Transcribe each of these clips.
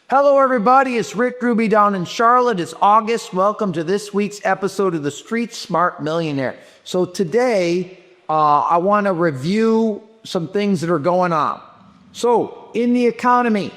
Hello, everybody. It's Rick Ruby down in Charlotte. It's August. Welcome to this week's episode of the Street Smart Millionaire. So today, I want to review some things that are going on. So in the economy,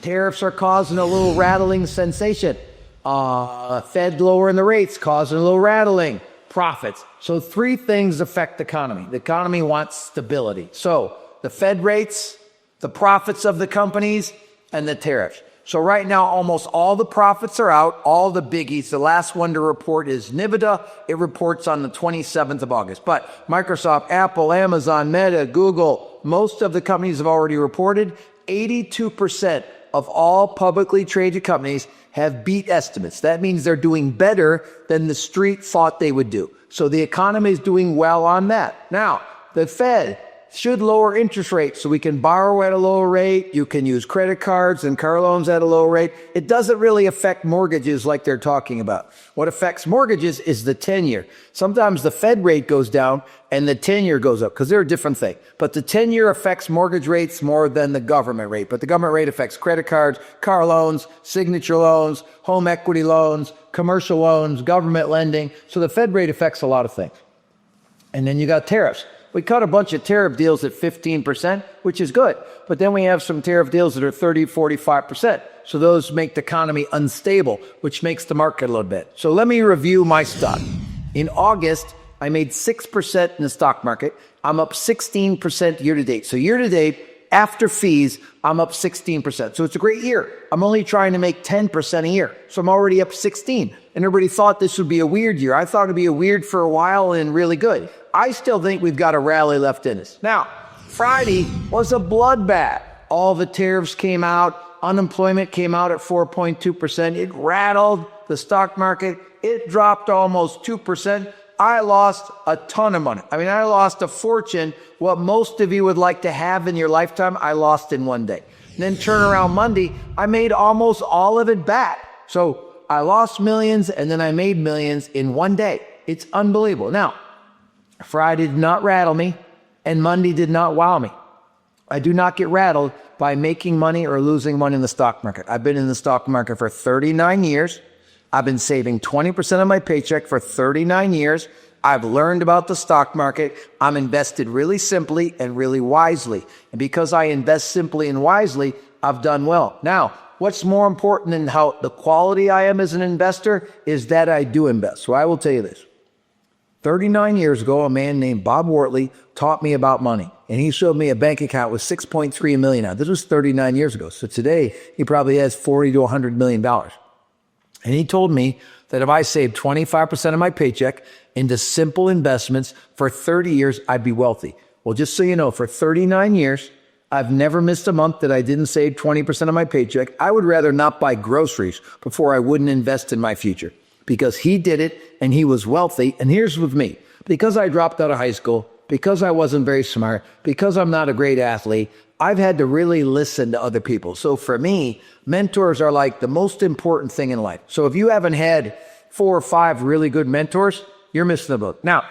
tariffs are causing a little rattling sensation. Fed lowering the rates, causing a little rattling. Profits. So three things affect the economy. The economy wants stability. So the Fed rates, the profits of the companies, and the tariffs. So right now, almost all the profits are out, all the biggies. The last one to report is Nvidia. It reports on the 27th of August. But Microsoft, Apple, Amazon, Meta, Google, most of the companies have already reported. 82% of all publicly traded companies have beat estimates. That means they're doing better than the street thought they would do. So the economy is doing well on that. Now, the Fed should lower interest rates so we can borrow at a lower rate. You can use credit cards and car loans at a lower rate. It doesn't really affect mortgages like they're talking about. What affects mortgages is the 10-year. Sometimes the Fed rate goes down and the 10-year goes up because they're a different thing. But the 10-year affects mortgage rates more than the government rate. But the government rate affects credit cards, car loans, signature loans, home equity loans, commercial loans, government lending. So the Fed rate affects a lot of things. And then you got tariffs. We cut a bunch of tariff deals at 15%, which is good. But then we have some tariff deals that are 30, 45%. So those make the economy unstable, which makes the market a little bit. So let me review my stock. In August, I made 6% in the stock market. I'm up 16% year to date. So year to date, after fees, I'm up 16%. So it's a great year. I'm only trying to make 10% a year. So I'm already up 16. And everybody thought this would be a weird year. I thought it'd be a weird for a while and really good. I still think we've got a rally left in us. Now, Friday was a bloodbath. All the tariffs came out. Unemployment came out at 4.2%. It rattled the stock market. It dropped almost 2%. I lost a ton of money. I lost a fortune. What most of you would like to have in your lifetime, I lost in one day. And then turn around Monday, I made almost all of it back. So I lost millions and then I made millions in one day. It's unbelievable. Now, Friday did not rattle me and Monday did not wow me. I do not get rattled by making money or losing money in the stock market. I've been in the stock market for 39 years. I've been saving 20% of my paycheck for 39 years. I've learned about the stock market. I'm invested really simply and really wisely. And because I invest simply and wisely, I've done well. Now, what's more important than how the quality I am as an investor is that I do invest. So I will tell you this. 39 years ago, a man named Bob Wortley taught me about money. And he showed me a bank account with $6.3 million. Now, this was 39 years ago. So today, he probably has $40 to $100 million. And he told me that if I saved 25% of my paycheck into simple investments for 30 years, I'd be wealthy. Well, just so you know, for 39 years, I've never missed a month that I didn't save 20% of my paycheck. I would rather not buy groceries before I wouldn't invest in my future. Because he did it and he was wealthy. And here's with me. Because I dropped out of high school, because I wasn't very smart, because I'm not a great athlete, I've had to really listen to other people. So for me, mentors are like the most important thing in life. So if you haven't had 4 or 5 really good mentors, you're missing the boat. Now,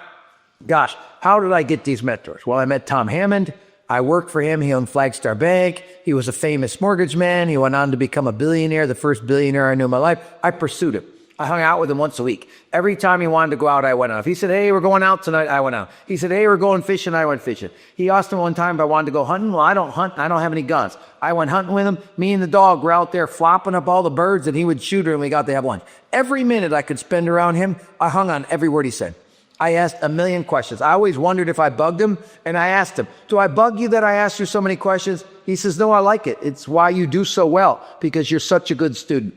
gosh, how did I get these mentors? Well, I met Tom Hammond. I worked for him. He owned Flagstar Bank. He was a famous mortgage man. He went on to become a billionaire, the first billionaire I knew in my life. I pursued him. I hung out with him once a week. Every time he wanted to go out, I went out. If he said, hey, we're going out tonight, I went out. He said, hey, we're going fishing, I went fishing. He asked me one time if I wanted to go hunting. Well, I don't hunt. I don't have any guns. I went hunting with him. Me and the dog were out there flopping up all the birds, and he would shoot her, and we got to have lunch. Every minute I could spend around him, I hung on every word he said. I asked a million questions. I always wondered if I bugged him, and I asked him, do I bug you that I asked you so many questions? He says, no, I like it. It's why you do so well, because you're such a good student.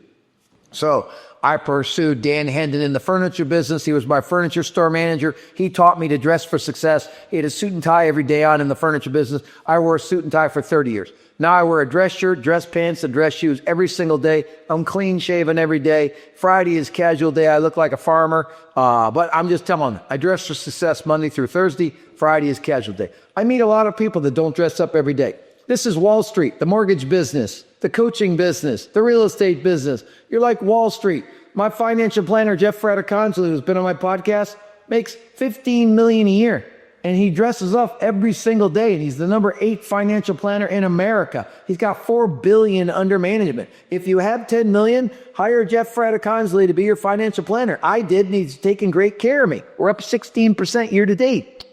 So I pursued Dan Hendon in the furniture business. He was my furniture store manager. He taught me to dress for success. He had a suit and tie every day on in the furniture business. I wore a suit and tie for 30 years. Now I wear a dress shirt, dress pants, and dress shoes every single day. I'm clean shaven every day. Friday is casual day. I look like a farmer. But I'm just telling you, I dress for success Monday through Thursday. Friday is casual day. I meet a lot of people that don't dress up every day. This is Wall Street, the mortgage business, the coaching business, the real estate business. You're like Wall Street. My financial planner, Jeff Fraticonsley, who's been on my podcast, makes $15 million a year. And he dresses up every single day, and he's the number 8 financial planner in America. He's got $4 billion under management. If you have $10 million, hire Jeff Fraticonsley to be your financial planner. I did, and he's taking great care of me. We're up 16% year to date.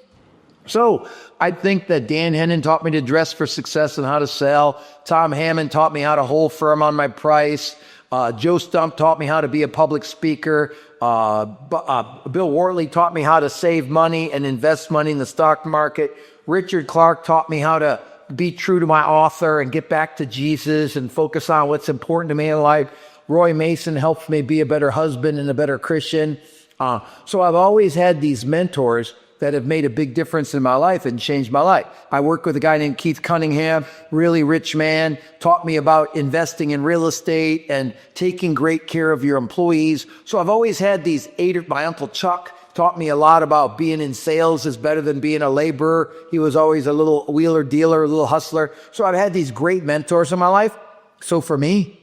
So I think that Dan Hennon taught me to dress for success and how to sell. Tom Hammond taught me how to hold firm on my price. Joe Stump taught me how to be a public speaker. Bill Wortley taught me how to save money and invest money in the stock market. Richard Clark taught me how to be true to my author and get back to Jesus and focus on what's important to me in life. Roy Mason helped me be a better husband and a better Christian. So I've always had these mentors that have made a big difference in my life and changed my life. I work with a guy named Keith Cunningham, really rich man, taught me about investing in real estate and taking great care of your employees. So I've always had these my Uncle Chuck taught me a lot about being in sales is better than being a laborer. He was always a little wheeler dealer, a little hustler. So I've had these great mentors in my life. So for me,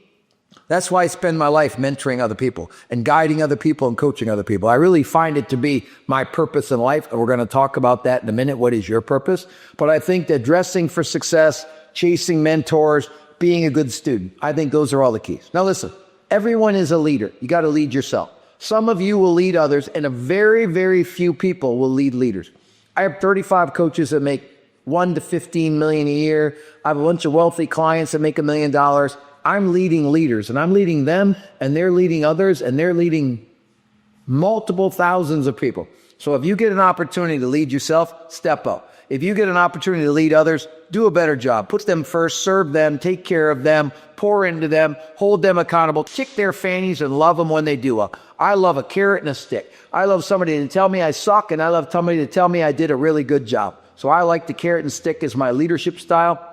that's why I spend my life mentoring other people and guiding other people and coaching other people. I really find it to be my purpose in life. And we're going to talk about that in a minute. What is your purpose? But I think that dressing for success, chasing mentors, being a good student, I think those are all the keys. Now listen, everyone is a leader. You got to lead yourself. Some of you will lead others, and a very, very few people will lead leaders. I have 35 coaches that make $1 to $15 million a year. I have a bunch of wealthy clients that make $1 million. I'm leading leaders, and I'm leading them, and they're leading others, and they're leading multiple thousands of people. So if you get an opportunity to lead yourself, step up. If you get an opportunity to lead others, do a better job. Put them first, serve them, take care of them, pour into them, hold them accountable, kick their fannies and love them when they do well. I love a carrot and a stick. I love somebody to tell me I suck, and I love somebody to tell me I did a really good job. So I like the carrot and stick as my leadership style.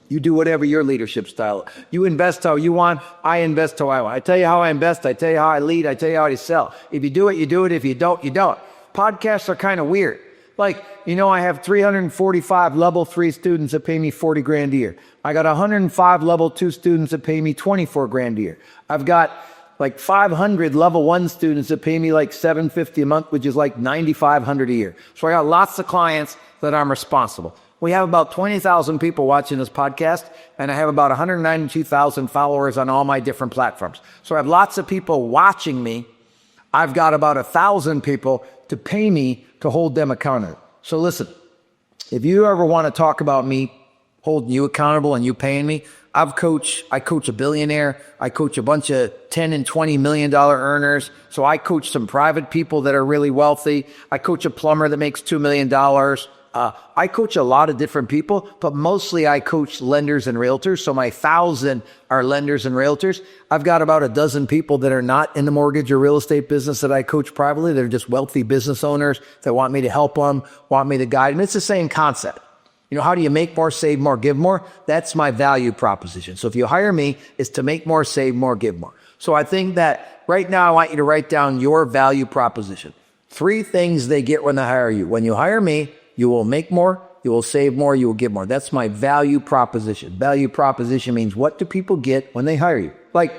You do whatever your leadership style. You invest how you want. I invest how I want. I tell you how I invest. I tell you how I lead. I tell you how I sell. If you do it, you do it. If you don't, you don't. Podcasts are kind of weird. Like, I have 345 level 3 students that pay me 40 grand a year. I got 105 level 2 students that pay me 24 grand a year. I've got like 500 level 1 students that pay me like $750 a month, which is like $9,500 a year. So I got lots of clients that I'm responsible. We have about 20,000 people watching this podcast, and I have about 192,000 followers on all my different platforms. So I have lots of people watching me. I've got about 1,000 people to pay me to hold them accountable. So listen, if you ever want to talk about me holding you accountable and you paying me, I coach a billionaire. I coach a bunch of $10 and $20 million earners. So I coach some private people that are really wealthy. I coach a plumber that makes $2 million. I coach a lot of different people, but mostly I coach lenders and realtors. So my 1,000 are lenders and realtors. I've got about a dozen people that are not in the mortgage or real estate business that I coach privately. They're just wealthy business owners that want me to help them, want me to guide them. It's the same concept. How do you make more, save more, give more? That's my value proposition. So if you hire me, it's to make more, save more, give more. So I think that right now I want you to write down your value proposition. 3 things they get when they hire you. When you hire me, you will make more, you will save more, you will give more. That's my value proposition. Value proposition means what do people get when they hire you? Like,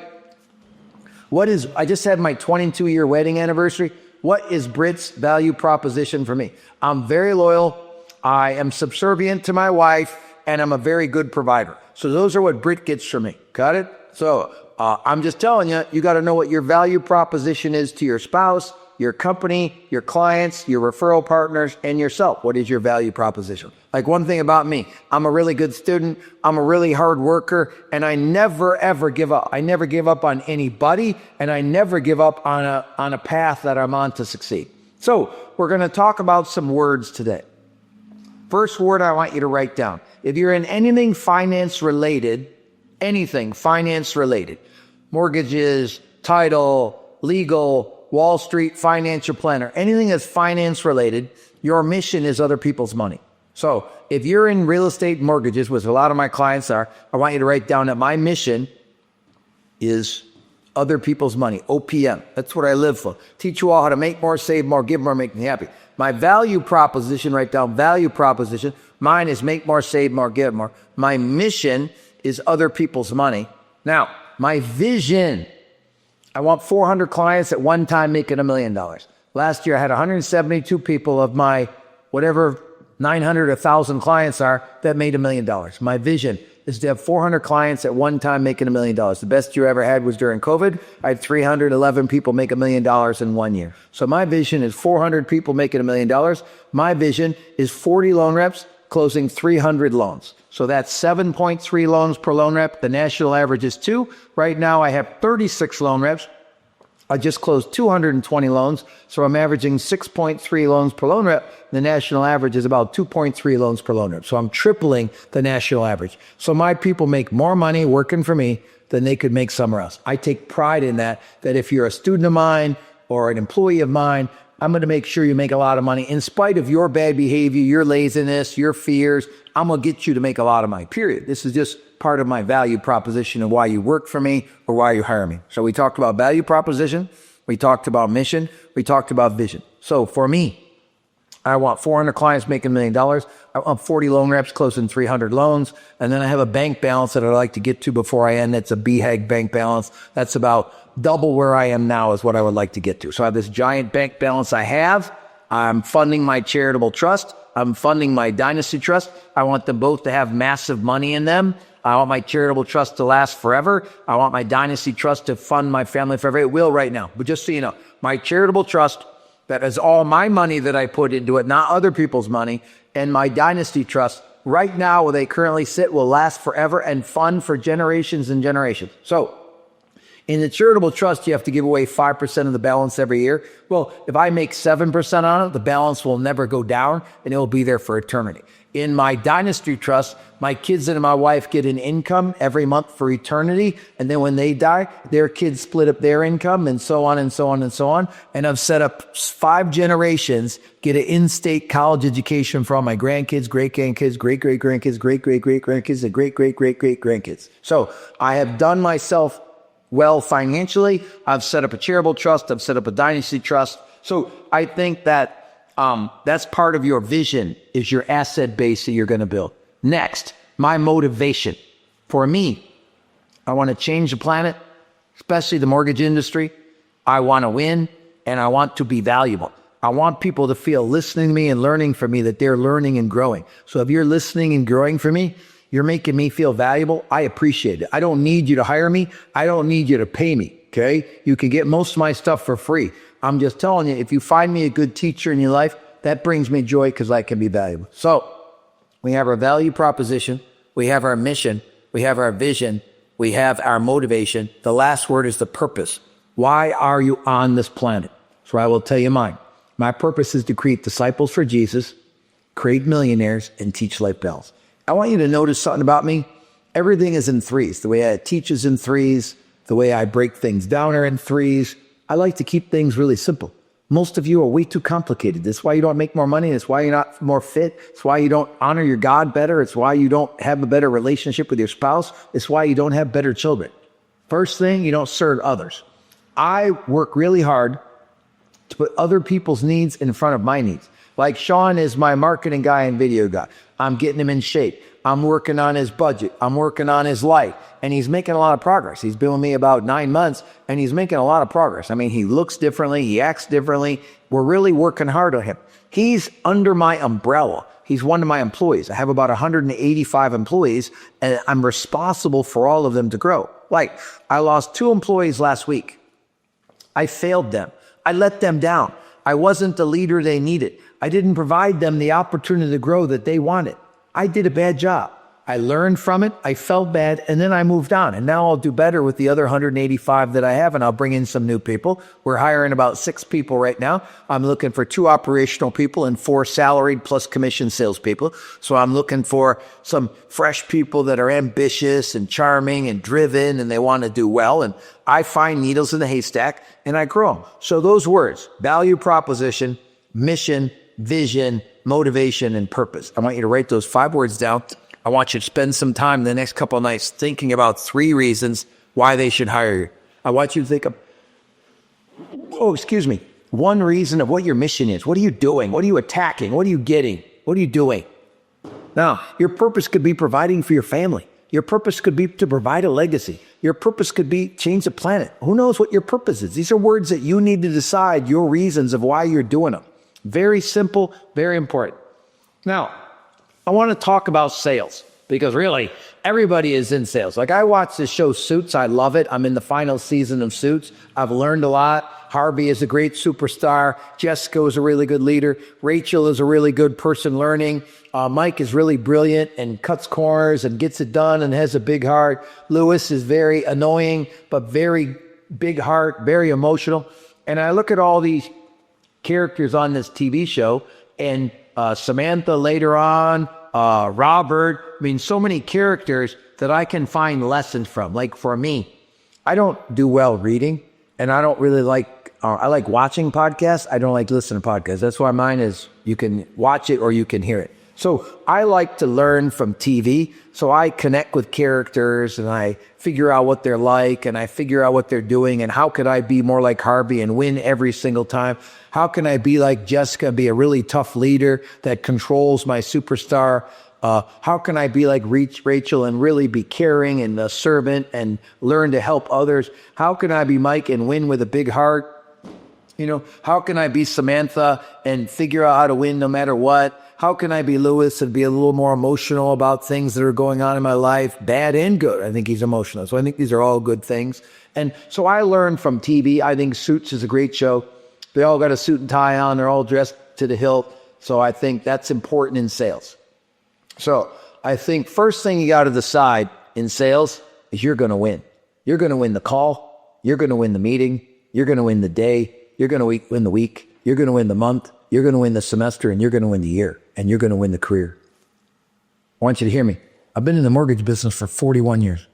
I just had my 22-year wedding anniversary. What is Britt's value proposition for me? I'm very loyal. I am subservient to my wife, and I'm a very good provider. So those are what Britt gets from me. Got it? So I'm just telling you, you got to know what your value proposition is to your spouse, your company, your clients, your referral partners, and yourself. What is your value proposition? Like, one thing about me, I'm a really good student. I'm a really hard worker, and I never, ever give up. I never give up on anybody, and I never give up on a path that I'm on to succeed. So we're going to talk about some words today. First word I want you to write down. If you're in anything finance related, mortgages, title, legal, Wall Street, financial planner, anything that's finance related, your mission is other people's money. So if you're in real estate mortgages, which a lot of my clients are, I want you to write down that my mission is other people's money, OPM. That's what I live for. Teach you all how to make more, save more, give more, make me happy. My value proposition, write down value proposition. Mine is make more, save more, give more. My mission is other people's money. Now, my vision, I want 400 clients at one time making $1 million. Last year, I had 172 people of my whatever 900, 1,000 clients are that made $1 million. My vision is to have 400 clients at one time making $1 million. The best year I ever had was during COVID. I had 311 people make $1 million in 1 year. So my vision is 400 people making $1 million. My vision is 40 loan reps closing 300 loans. So that's 7.3 loans per loan rep. The national average is 2. Right now I have 36 loan reps. I just closed 220 loans, so I'm averaging 6.3 loans per loan rep. The national average is about 2.3 loans per loan rep. So I'm tripling the national average. So my people make more money working for me than they could make somewhere else. I take pride in that if you're a student of mine or an employee of mine, I'm going to make sure you make a lot of money in spite of your bad behavior, your laziness, your fears. I'm going to get you to make a lot of money, period. This is just part of my value proposition of why you work for me or why you hire me. So we talked about value proposition. We talked about mission. We talked about vision. So for me, I want 400 clients making $1 million. I want 40 loan reps closing 300 loans. And then I have a bank balance that I'd like to get to before I end. That's a BHAG bank balance. That's about double where I am now is what I would like to get to. So I have this giant bank balance I have. I'm funding my charitable trust. I'm funding my dynasty trust. I want them both to have massive money in them. I want my charitable trust to last forever. I want my dynasty trust to fund my family forever. It will right now. But just so you know, my charitable trust, that is all my money that I put into it, not other people's money, and my dynasty trust, right now where they currently sit, will last forever and fund for generations and generations. So in the charitable trust, you have to give away 5% of the balance every year. Well, if I make 7% on it, the balance will never go down and it will be there for eternity. In my dynasty trust, my kids and my wife get an income every month for eternity. And then when they die, their kids split up their income and so on and so on and so on. And I've set up 5 generations, get an in-state college education for all my grandkids, great-grandkids, great-great-grandkids, great-great-great-grandkids, and great-great-great-great-grandkids. So I have done myself well financially. I've set up a charitable trust. I've set up a dynasty trust. So I think that that's part of your vision, is your asset base that you're going to build. Next, my motivation. For me, I want to change the planet, especially the mortgage industry. I want to win, and I want to be valuable. I want people to feel listening to me and learning from me that they're learning and growing. So if you're listening and growing for me, you're making me feel valuable. I appreciate it. I don't need you to hire me. I don't need you to pay me, okay? You can get most of my stuff for free. I'm just telling you, if you find me a good teacher in your life, that brings me joy because I can be valuable. So we have our value proposition. We have our mission. We have our vision. We have our motivation. The last word is the purpose. Why are you on this planet? So I will tell you mine. My purpose is to create disciples for Jesus, create millionaires, and teach life balance. I want you to notice something about me. Everything is in threes. The way I teach is in threes. The way I break things down are in threes. I like to keep things really simple. Most of you are way too complicated. That's why you don't make more money. That's why you're not more fit. It's why you don't honor your God better. It's why you don't have a better relationship with your spouse. It's why you don't have better children. First thing, you don't serve others. I work really hard to put other people's needs in front of my needs. Like Sean is my marketing guy and video guy. I'm getting him in shape. I'm working on his budget. I'm working on his life. And he's making a lot of progress. He's been with me about 9 months, and he's making a lot of progress. I mean, he looks differently. He acts differently. We're really working hard on him. He's under my umbrella. He's one of my employees. I have about 185 employees, and I'm responsible for all of them to grow. Like, I lost 2 employees last week. I failed them. I let them down. I wasn't the leader they needed. I didn't provide them the opportunity to grow that they wanted. I did a bad job. I learned from it. I felt bad, and then I moved on. And now I'll do better with the other 185 that I have, and I'll bring in some new people. We're hiring about 6 people right now. I'm looking for 2 operational people and 4 salaried plus commission salespeople. So I'm looking for some fresh people that are ambitious and charming and driven, and they want to do well. And I find needles in the haystack, and I grow them. So those words, value proposition, mission, vision, motivation, and purpose. I want you to write those 5 words down. I want you to spend some time the next couple of nights thinking about 3 reasons why they should hire you. I want you to think of, 1 reason of what your mission is. What are you doing? What are you attacking? What are you getting? What are you doing? Now, your purpose could be providing for your family. Your purpose could be to provide a legacy. Your purpose could be change the planet. Who knows what your purpose is? These are words that you need to decide your reasons of why you're doing them. Very simple, very important. Now, I want to talk about sales because really everybody is in sales. Like I watch this show Suits. I love it. I'm in the final season of Suits. I've learned a lot. Harvey is a great superstar. Jessica is a really good leader. Rachel is a really good person learning. Mike is really brilliant and cuts corners and gets it done and has a big heart. Lewis is very annoying, but very big heart, very emotional. And I look at all these characters on this TV show and Samantha later on, Robert, I mean, so many characters that I can find lessons from. Like for me, I don't do well reading and I don't really I like watching podcasts. I don't like listening to podcasts. That's why mine is you can watch it or you can hear it. So I like to learn from TV. So I connect with characters and I figure out what they're like and I figure out what they're doing and how could I be more like Harvey and win every single time? How can I be like Jessica, be a really tough leader that controls my superstar? How can I be like Rachel and really be caring and a servant and learn to help others? How can I be Mike and win with a big heart? You know, how can I be Samantha and figure out how to win no matter what? How can I be Lewis and be a little more emotional about things that are going on in my life, bad and good? I think he's emotional. So I think these are all good things. And so I learned from TV. I think Suits is a great show. They all got a suit and tie on. They're all dressed to the hilt. So I think that's important in sales. So I think first thing you got to decide in sales is you're going to win. You're going to win the call. You're going to win the meeting. You're going to win the day. You're going to win the week. You're going to win the month. You're going to win the semester, and you're going to win the year, and you're going to win the career. I want you to hear me. I've been in the mortgage business for 41 years.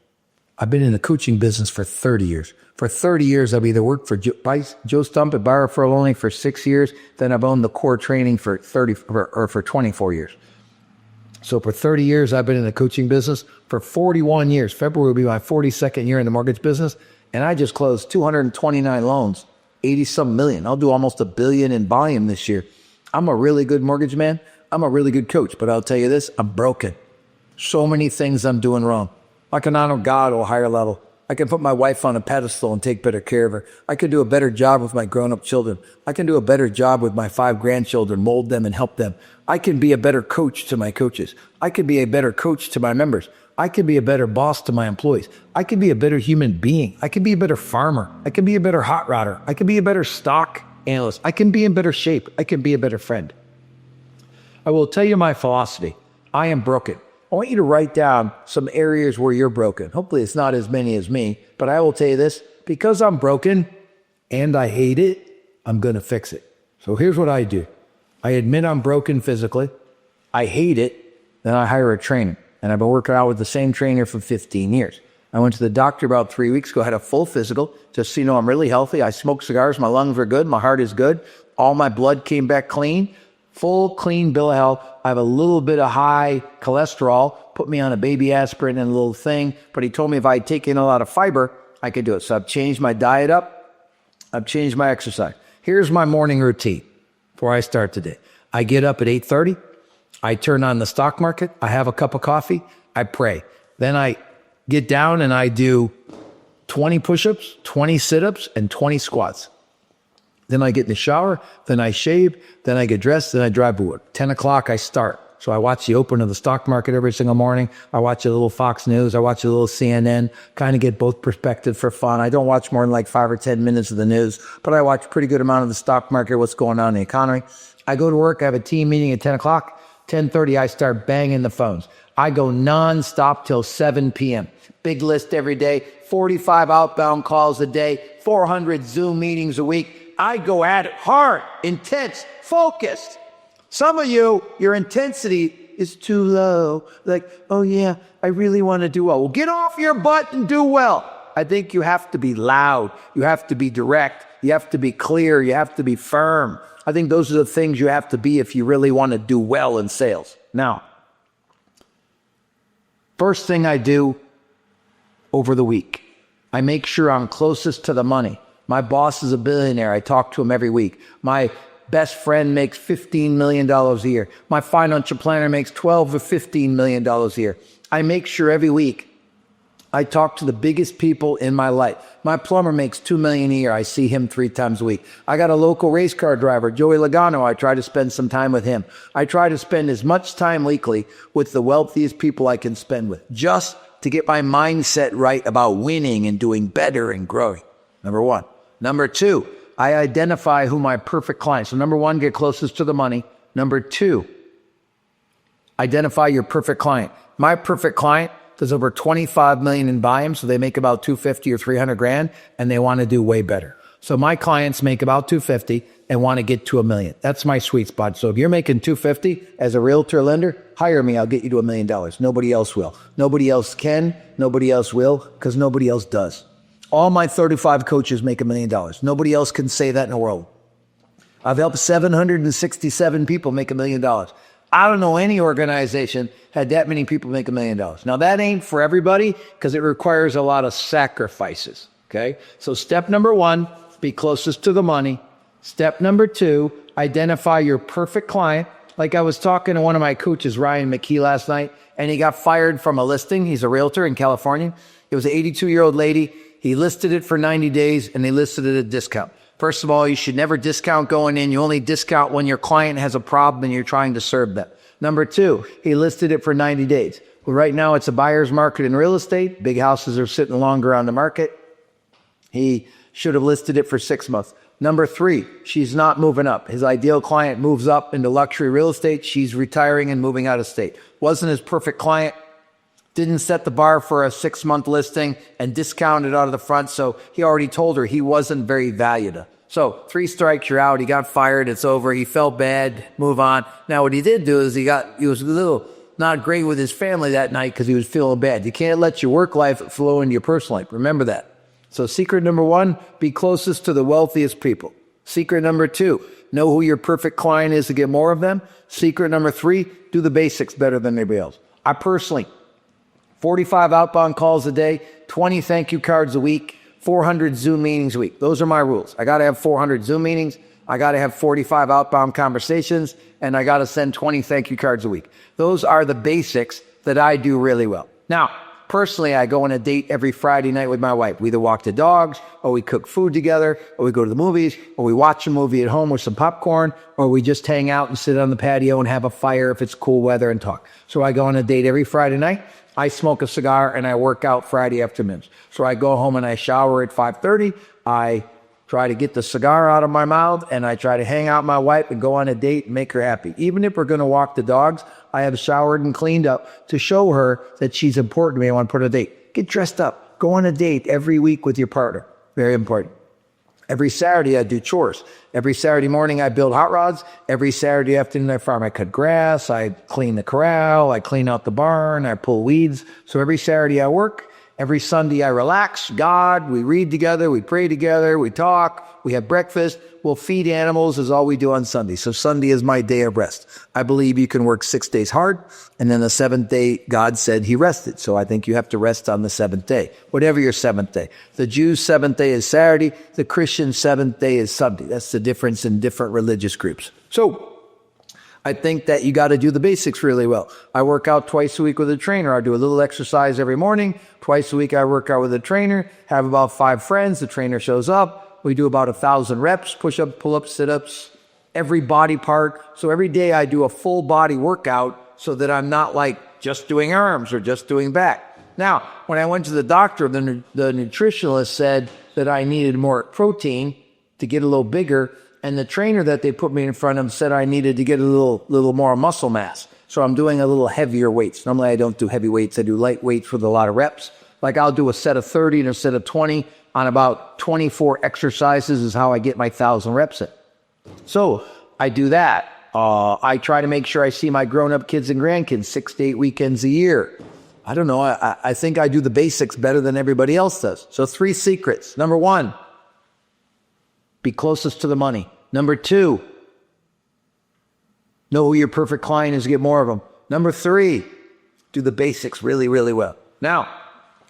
I've been in the coaching business for 30 years. For 30 years, I've either worked for Joe Stump at Buyer Referral Only for 6 years, then I've owned the core training for 24 years. So for 30 years, I've been in the coaching business. For 41 years, February will be my 42nd year in the mortgage business, and I just closed 229 loans. 80-some million. I'll do almost $1 billion in volume this year. I'm a really good mortgage man. I'm a really good coach, but I'll tell you this, I'm broken. So many things I'm doing wrong. I can honor God to a higher level. I can put my wife on a pedestal and take better care of her. I can do a better job with my grown-up children. I can do a better job with my 5 grandchildren, mold them and help them. I can be a better coach to my coaches. I can be a better coach to my members. I can be a better boss to my employees. I can be a better human being. I can be a better farmer. I can be a better hot rodder. I can be a better stock analyst. I can be in better shape. I can be a better friend. I will tell you my philosophy. I am broken. I want you to write down some areas where you're broken. Hopefully it's not as many as me, but I will tell you this, because I'm broken and I hate it, I'm going to fix it. So here's what I do. I admit I'm broken physically. I hate it. Then I hire a trainer. And I've been working out with the same trainer for 15 years. I went to the doctor about 3 weeks ago, had a full physical, just so you know I'm really healthy. I smoke cigars, my lungs are good, my heart is good. All my blood came back clean, full clean bill of health. I have a little bit of high cholesterol, put me on a baby aspirin and a little thing, but he told me if I take in a lot of fiber, I could do it. So I've changed my diet up, I've changed my exercise. Here's my morning routine before I start today. I get up at 8:30. I turn on the stock market. I have a cup of coffee. I pray. Then I get down and I do 20 push-ups, 20 sit-ups, and 20 squats. Then I get in the shower. Then I shave. Then I get dressed. Then I drive to work. 10 o'clock, I start. So I watch the open of the stock market every single morning. I watch a little Fox News. I watch a little CNN, kind of get both perspectives for fun. I don't watch more than like 5 or 10 minutes of the news, but I watch a pretty good amount of the stock market, what's going on in the economy. I go to work. I have a team meeting at 10 o'clock. 10:30, I start banging the phones. I go nonstop till 7 p.m. Big list every day, 45 outbound calls a day, 400 Zoom meetings a week. I go at it hard, intense, focused. Some of you, your intensity is too low. Like, oh yeah, I really want to do well. Well, get off your butt and do well. I think you have to be loud. You have to be direct. You have to be clear. You have to be firm. I think those are the things you have to be if you really want to do well in sales. Now, first thing I do over the week, I make sure I'm closest to the money. My boss is a billionaire. I talk to him every week. My best friend makes $15 million a year. My financial planner makes $12 or $15 million a year. I make sure every week I talk to the biggest people in my life. My plumber makes $2 million a year. I see him 3 times a week. I got a local race car driver, Joey Logano. I try to spend some time with him. I try to spend as much time weekly with the wealthiest people I can spend with, just to get my mindset right about winning and doing better and growing. Number one. Number two, I identify who my perfect client. So number one, get closest to the money. Number two, identify your perfect client. My perfect client does over 25 million in volume, so they make about 250 or 300 grand, and they want to do way better. So my clients make about 250 and want to get to $1 million. That's my sweet spot. So if you're making 250 as a realtor lender, hire me. I'll get you to $1 million. Nobody else will. Nobody else can. Nobody else will, because nobody else does. All my 35 coaches make $1 million. Nobody else can say that in the world. I've helped 767 people make $1 million. I don't know any organization had that many people make $1 million. Now, that ain't for everybody because it requires a lot of sacrifices, okay? So step number one, be closest to the money. Step number two, identify your perfect client. Like I was talking to one of my coaches, Ryan McKinney, last night, and he got fired from a listing. He's a realtor in California. It was an 82-year-old lady. He listed it for 90 days, and they listed it at a discount. First of all, you should never discount going in. You only discount when your client has a problem and you're trying to serve them. Number two, he listed it for 90 days. Well, right now it's a buyer's market in real estate. Big houses are sitting longer on the market. He should have listed it for 6 months. Number three, she's not moving up. His ideal client moves up into luxury real estate. She's retiring and moving out of state. Wasn't his perfect client. Didn't set the bar for a 6-month listing and discounted out of the front. So he already told her he wasn't very valued. So 3 strikes, you're out. He got fired. It's over. He felt bad. Move on. Now what he did do is he was a little not great with his family that night because he was feeling bad. You can't let your work life flow into your personal life. Remember that. So secret number one, be closest to the wealthiest people. Secret number two, know who your perfect client is to get more of them. Secret number three, do the basics better than anybody else. I personally, 45 outbound calls a day, 20 thank you cards a week, 400 Zoom meetings a week. Those are my rules. I got to have 400 Zoom meetings. I got to have 45 outbound conversations, and I got to send 20 thank you cards a week. Those are the basics that I do really well. Now, personally, I go on a date every Friday night with my wife. We either walk the dogs, or we cook food together, or we go to the movies, or we watch a movie at home with some popcorn, or we just hang out and sit on the patio and have a fire if it's cool weather and talk. So I go on a date every Friday night. I smoke a cigar and I work out Friday afternoons. So I go home and I shower at 5:30. I try to get the cigar out of my mouth and I try to hang out with my wife and go on a date and make her happy. Even if we're going to walk the dogs, I have showered and cleaned up to show her that she's important to me. I want to put her on a date. Get dressed up. Go on a date every week with your partner. Very important. Every Saturday I do chores. Every Saturday morning I build hot rods. Every Saturday afternoon I farm. I cut grass. I clean the corral. I clean out the barn. I pull weeds. So every Saturday I work. Every Sunday I relax. God, we read together. We pray together. We talk. We have breakfast. We'll feed animals is all we do on Sunday. So Sunday is my day of rest. I believe you can work 6 days hard. And then the 7th day, God said he rested. So I think you have to rest on the 7th day, whatever your 7th day. The Jews' 7th day is Saturday. The Christian 7th day is Sunday. That's the difference in different religious groups. So I think that you got to do the basics really well. I work out twice a week with a trainer. I do a little exercise every morning. Twice a week I work out with a trainer, have about 5 friends. The trainer shows up. We do about 1,000 reps, push-ups, pull-ups, sit-ups, every body part. So every day I do a full body workout so that I'm not like just doing arms or just doing back. Now, when I went to the doctor, the nutritionist said that I needed more protein to get a little bigger. And the trainer that they put me in front of said I needed to get a little more muscle mass. So I'm doing a little heavier weights. Normally I don't do heavy weights. I do light weights with a lot of reps. Like I'll do a set of 30 and a set of 20 on about 24 exercises is how I get my 1,000 reps in. So I do that. I try to make sure I see my grown-up kids and grandkids 6 to 8 weekends a year. I don't know. I think I do the basics better than everybody else does. So 3 secrets. Number 1, be closest to the money. Number 2, know who your perfect client is to get more of them. Number 3, do the basics really, really well. Now,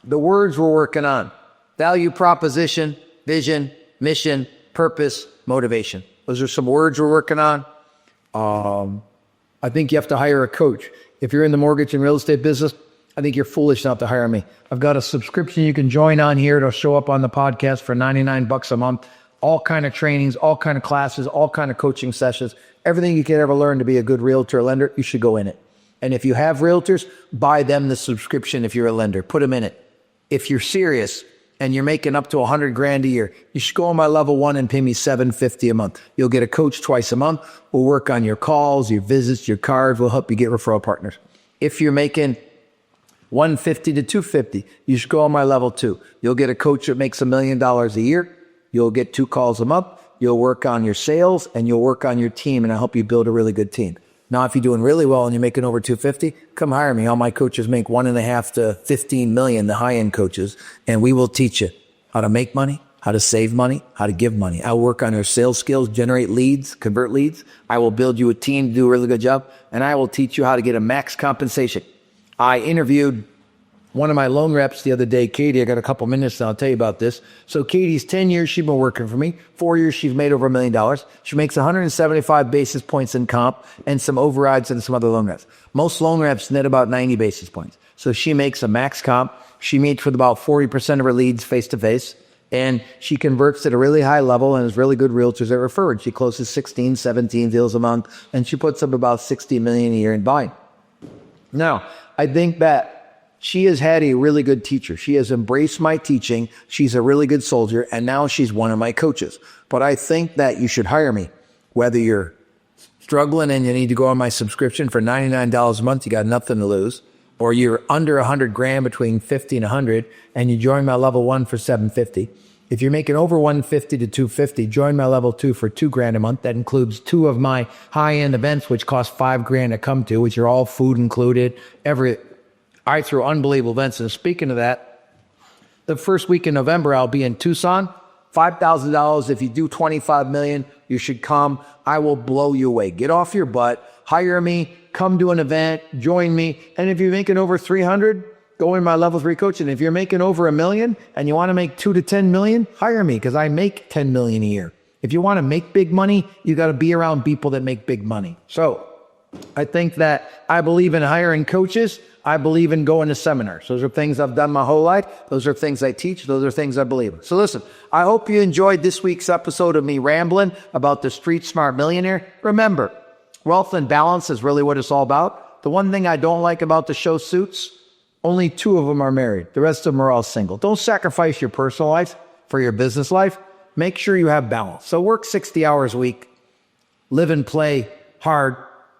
the words we're working on: value proposition, vision, mission, purpose, motivation. Those are some words we're working on. I think you have to hire a coach. If you're in the mortgage and real estate business, I think you're foolish not to hire me. I've got a subscription you can join on here. It'll show up on the podcast for $99 a month. All kind of trainings, all kind of classes, all kind of coaching sessions. Everything you can ever learn to be a good realtor or lender, you should go in it. And if you have realtors, buy them the subscription if you're a lender. Put them in it. If you're serious and you're making up to $100,000 a year, you should go on my level 1 and pay me $750 a month. You'll get a coach twice a month. We'll work on your calls, your visits, your cards. We'll help you get referral partners. If you're making $150 to $250, you should go on my level 2. You'll get a coach that makes $1 million a year. You'll get 2 calls a month. You'll work on your sales and you'll work on your team, and I'll help you build a really good team. Now, if you're doing really well and you're making over $250, come hire me. All my coaches make $1.5 to $15 million, the high-end coaches, and we will teach you how to make money, how to save money, how to give money. I'll work on your sales skills, generate leads, convert leads. I will build you a team to do a really good job, and I will teach you how to get a max compensation. I interviewed one of my loan reps the other day, Katie. I got a couple minutes and I'll tell you about this. So Katie's 10 years, she's been working for me. 4 years, she's made over $1 million. She makes 175 basis points in comp and some overrides and some other loan reps. Most loan reps net about 90 basis points. So she makes a max comp. She meets with about 40% of her leads face-to-face. And she converts at a really high level and has really good realtors that refer her. She closes 16, 17 deals a month, and she puts up about $60 million a year in buying. Now, I think that she has had a really good teacher. She has embraced my teaching. She's a really good soldier, and now she's one of my coaches. But I think that you should hire me. Whether you're struggling and you need to go on my subscription for $99 a month, you got nothing to lose, or you're under $100,000 between 50 and 100, and you join my level 1 for $750. If you're making over $150 to $250, join my level 2 for $2,000 a month. That includes 2 of my high-end events, which cost $5,000 to come to, which are all food included. I throw unbelievable events. And speaking of that, the first week in November, I'll be in Tucson. $5,000. If you do $25 million, you should come. I will blow you away. Get off your butt. Hire me. Come to an event. Join me. And if you're making over 300, go in my level 3 coaching. If you're making over $1 million and you want to make 2 to 10 million, hire me because I make 10 million a year. If you want to make big money, you got to be around people that make big money. So I think that I believe in hiring coaches. I believe in going to seminars. Those are things I've done my whole life. Those are things I teach. Those are things I believe in. So listen, I hope you enjoyed this week's episode of me rambling about the Street Smart Millionaire. Remember, wealth and balance is really what it's all about. The one thing I don't like about the show Suits, only 2 of them are married. The rest of them are all single. Don't sacrifice your personal life for your business life. Make sure you have balance. So work 60 hours a week. Live and play hard.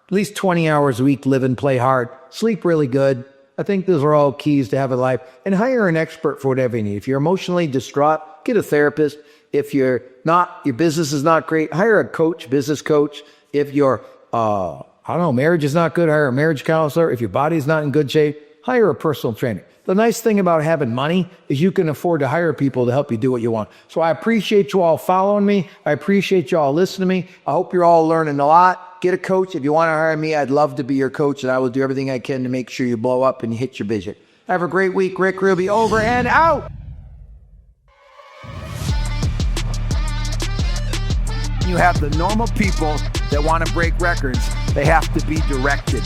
At least 20 hours a week, live and play hard. Sleep really good. I think those are all keys to have a life. And hire an expert for whatever you need. If you're emotionally distraught, get a therapist. If you're not, your business is not great, hire a coach, business coach. If your, marriage is not good, hire a marriage counselor. If your body's not in good shape, hire a personal trainer. The nice thing about having money is you can afford to hire people to help you do what you want. So I appreciate you all following me. I appreciate you all listening to me. I hope you're all learning a lot. Get a coach. If you want to hire me, I'd love to be your coach, and I will do everything I can to make sure you blow up and you hit your vision. Have a great week. Rick Ruby, over and out. You have the normal people that want to break records. They have to be directed.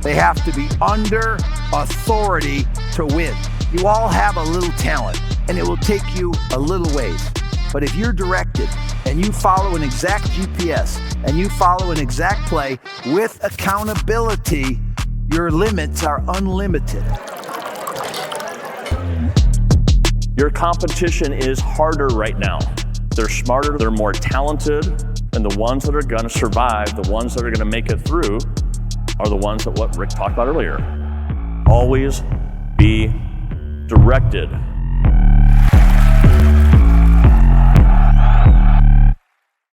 They have to be under authority to win. You all have a little talent, and it will take you a little ways. But if you're directed and you follow an exact GPS and you follow an exact play with accountability, your limits are unlimited. Your competition is harder right now. They're smarter, they're more talented, and the ones that are going to survive, the ones that are going to make it through, are the ones that what Rick talked about earlier. Always be directed.